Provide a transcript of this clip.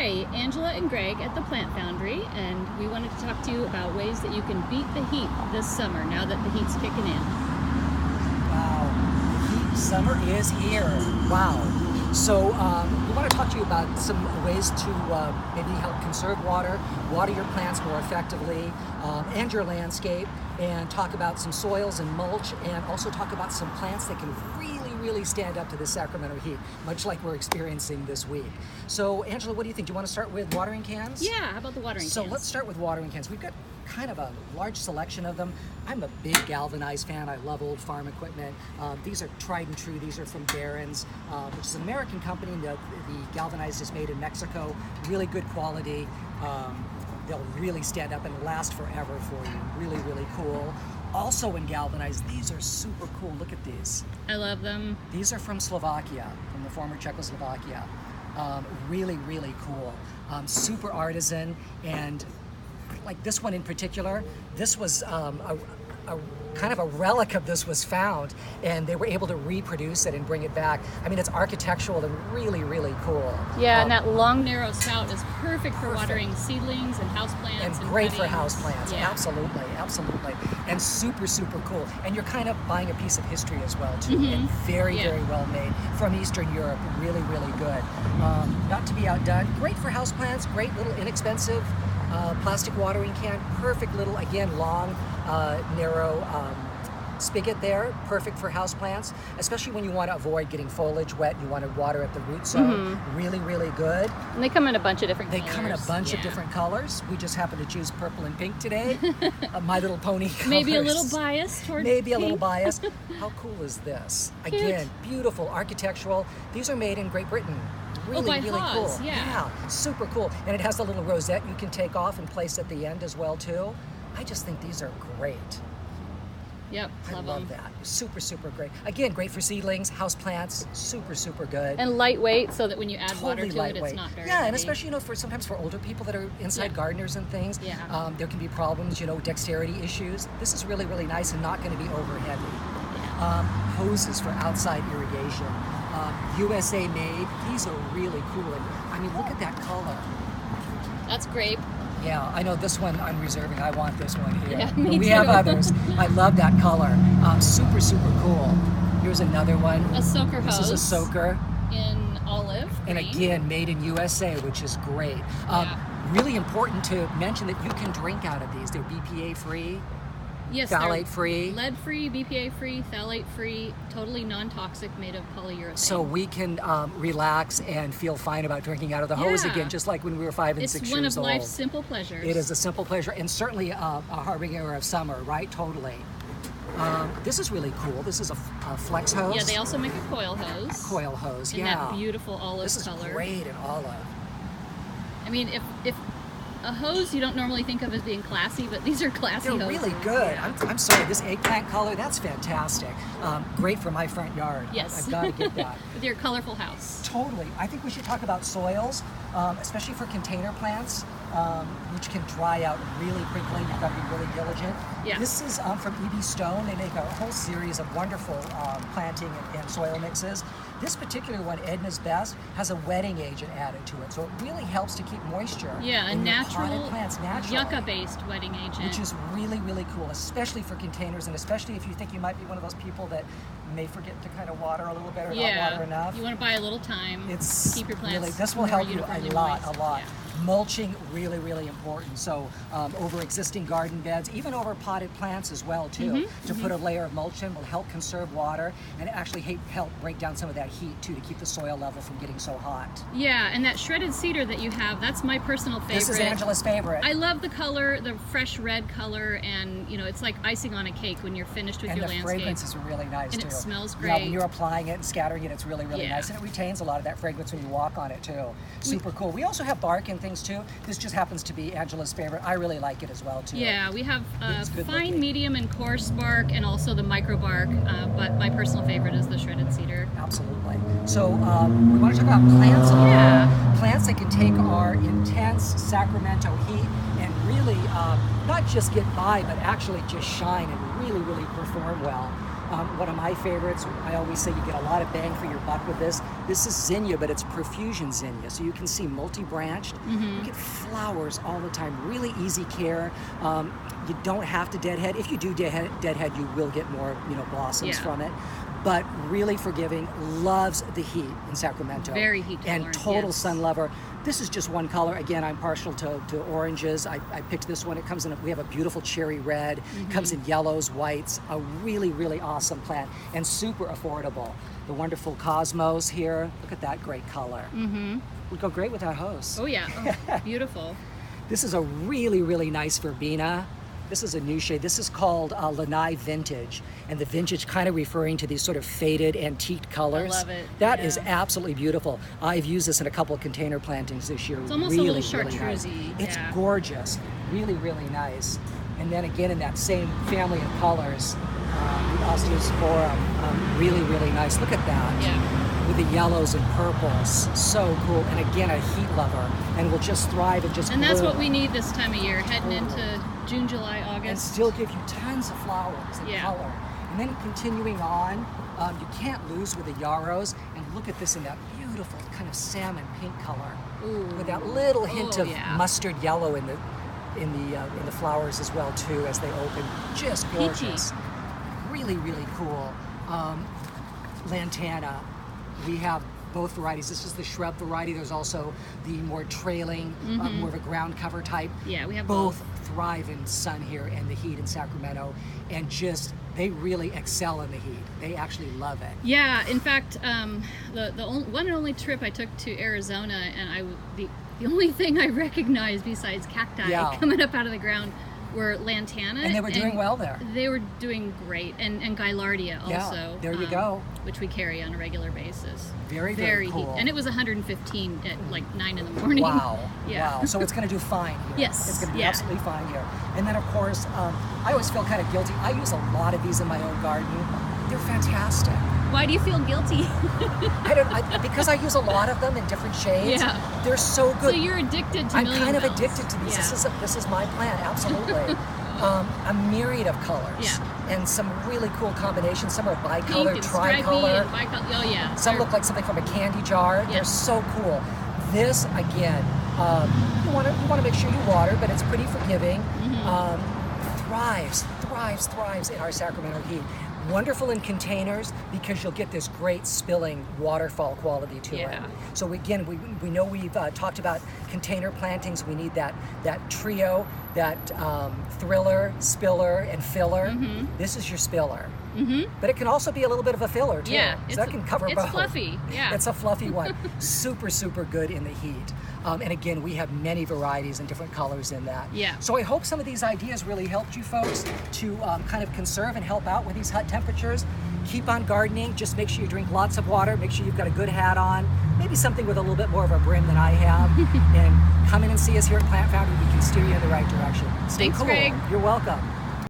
Hi, Angela and Greg at the Plant Foundry, and we wanted to talk to you about ways that you can beat the heat this summer, now that the heat's kicking in. Wow, the heat summer is here. Wow. So we want to talk to you about some ways to maybe help conserve water, water your plants more effectively, and your landscape, and talk about some soils and mulch, and also talk about some plants that can really stand up to the Sacramento heat, much like we're experiencing this week. So Angela, what do you think? Do you want to start with watering cans? Yeah, how about the watering cans? So let's start with watering cans. We've got kind of a large selection of them. I'm a big galvanized fan. I love old farm equipment. These are tried and true. These are from Barron's, which is an American company. The galvanized is made in Mexico. Really good quality. They'll really stand up and last forever for you. Really cool. Also in galvanized, these are super cool. Look at these. I love them. These are from Slovakia, from the former Czechoslovakia. Really cool. Super artisan, and like this one in particular, this was a kind of a relic of this was found, and they were able to reproduce it and bring it back. I mean, it's architectural and really cool. Yeah, and that long narrow spout is perfect for watering seedlings and houseplants. And great for houseplants. Yeah. Absolutely. And super cool. And you're kind of buying a piece of history as well too. And very well made from Eastern Europe. Really good. Not to be outdone. Great for houseplants. Great little inexpensive plastic watering can. Perfect little, again, long, narrow spigot there. Perfect for houseplants, especially when you want to avoid getting foliage wet. You want to water at the root zone. Really good. And they come in a bunch of different colors. They come in a bunch of different colors. We just happen to choose purple and pink today. My Little Pony colors. Maybe a little biased toward Maybe pink. a little biased. How cool is this? Again, beautiful, architectural. These are made in Great Britain. Really Haas, cool. Yeah, super cool. And it has the little rosette you can take off and place at the end as well too. I just think these are great. Yep, I love that. Super great. Again, great for seedlings, house plants. Super good. And lightweight, so that when you add water to it, it's not very and heavy. especially sometimes for older people that are inside gardeners and things. Yeah. There can be problems, dexterity issues. This is really nice and not going to be over heavy. Yeah. Hoses for outside irrigation. USA made. These are really cool. And, I mean, look at that color. That's grape. Yeah, I know this one I'm reserving. I want this one here. Yeah, me but we too. have others. I love that color. Super cool. Here's another one. A soaker hose. This is a soaker. In olive green. And again, made in USA, which is great. Really important to mention that you can drink out of these. They're BPA free. Yes, phthalate free, lead free, BPA free, phthalate free, totally non-toxic, made of polyurethane. So we can relax and feel fine about drinking out of the hose again, just like when we were 5 and 6 years old. It's one of life's simple pleasures. It is a simple pleasure, and certainly a harbinger of summer, right? Totally. This is really cool. This is a flex hose. Yeah, they also make a coil hose. Coil hose, in that beautiful olive color. This is great in olive. I mean, if a hose you don't normally think of as being classy, but these are classy hoses. They're really good. I'm sorry, this eggplant color, that's fantastic. Great for my front yard. Yes. I've got to get that. With your colorful house. Totally. I think we should talk about soils, especially for container plants, which can dry out really quickly. You've got to be really diligent. Yeah. This is from E.B. Stone. They make a whole series of wonderful planting and soil mixes. This particular one, Edna's Best, has a wetting agent added to it, so it really helps to keep moisture. Yeah, a in natural, your potted plants naturally, yucca-based wetting agent. which is really cool, especially for containers, and especially if you think you might be one of those people that may forget to kind of water a little bit or not water enough. You want to buy a little time. Keep your plants really, this will more help you uniformly a lot. moist. Yeah. Mulching, really important. So over existing garden beds, even over potted plants as well too. To put a layer of mulch in will help conserve water and actually help break down some of that heat too, to keep the soil level from getting so hot. Yeah, and that shredded cedar that you have, that's my personal favorite. This is Angela's favorite. I love the color, the fresh red color, and it's like icing on a cake when you're finished with your landscape. And the fragrance is really nice too. And it smells great. Yeah, when you're applying it and scattering it, it's really nice, and it retains a lot of that fragrance when you walk on it too. Super cool. We also have bark and things too. This just happens to be Angela's favorite. I really like it as well too. Yeah, we have fine, looking. medium, and coarse bark, and also the micro bark. But my personal favorite is the shredded cedar. Absolutely. So we want to talk about plants. Yeah. Plants that can take our intense Sacramento heat and really not just get by, but actually just shine and really perform well. One of my favorites, I always say you get a lot of bang for your buck with this. This is zinnia, but it's profusion zinnia, so you can see multi-branched. You get flowers all the time, really easy care. You don't have to deadhead. If you do deadhead, you will get more, blossoms from it. But really forgiving, loves the heat in Sacramento. Very heat tolerant, and total sun lover. This is just one color. Again, I'm partial to oranges. I picked this one. It comes in, we have a beautiful cherry red. Comes in yellows, whites. A really, really awesome plant and super affordable. The wonderful cosmos here. Look at that great color. Would go great with our host. Oh yeah, beautiful. This is a really, really nice verbena. This is a new shade. This is called Lanai Vintage, and the vintage kind of referring to these sort of faded antique colors. I love it. That is absolutely beautiful. I've used this in a couple of container plantings this year. It's almost really, a little chartreusey. Really nice. It's gorgeous. Really, really nice. And then again in that same family of colors, the Osteosporum, really, really nice. Look at that. Yeah. With the yellows and purples, so cool. And again, a heat lover, and will just thrive and just And that's bloom. what we need this time of year, heading into June, July, August. And still give you tons of flowers and color. And then continuing on, you can't lose with the yarrows. And look at this in that beautiful kind of salmon pink color, with that little hint of mustard yellow in the flowers as well too as they open. Just gorgeous. Peachy. Really, really cool. Lantana. We have both varieties. This is the shrub variety. There's also the more trailing, more of a ground cover type. Yeah, we have both. Thrive in sun here and the heat in Sacramento, and just they really excel in the heat. They actually love it. Yeah, in fact, the one and only trip I took to Arizona, and the only thing I recognized besides cacti coming up out of the ground were lantana, and they were doing well there. They were doing great, and Gaillardia also. Yeah, there you go. Which we carry on a regular basis. Very, very cool. And it was 115 at like 9 in the morning. Wow. Yeah. Wow. So it's going to do fine here. Yes. It's going to be absolutely fine here. And then of course, I always feel kind of guilty. I use a lot of these in my own garden. They're fantastic. Why do you feel guilty? Because I use a lot of them in different shades. Yeah. They're so good. So you're addicted to I'm million kind of bells. addicted to these. Yeah. This is my plant, absolutely. A myriad of colors. Yeah. And some really cool combinations. Some are bicolor, Pink and stripy tricolor. and bicolor. Oh yeah. Some look like something from a candy jar. They're so cool. This again, you want to make sure you water, but it's pretty forgiving. Thrives in our Sacramento heat. Wonderful in containers because you'll get this great spilling waterfall quality to it. So again, we know we've talked about container plantings. We need that trio, that thriller, spiller, and filler. This is your spiller. But it can also be a little bit of a filler too. Yeah, so that can cover both. It's fluffy. Yeah. It's a fluffy one. Super, super good in the heat. And again, we have many varieties and different colors in that. Yeah. So I hope some of these ideas really helped you folks to kind of conserve and help out with these hot temperatures. Keep on gardening. Just make sure you drink lots of water. Make sure you've got a good hat on. Maybe something with a little bit more of a brim than I have. And come in and see us here at Plant Foundry. We can steer you in the right direction. Stay Thanks, cool. Greg. You're welcome.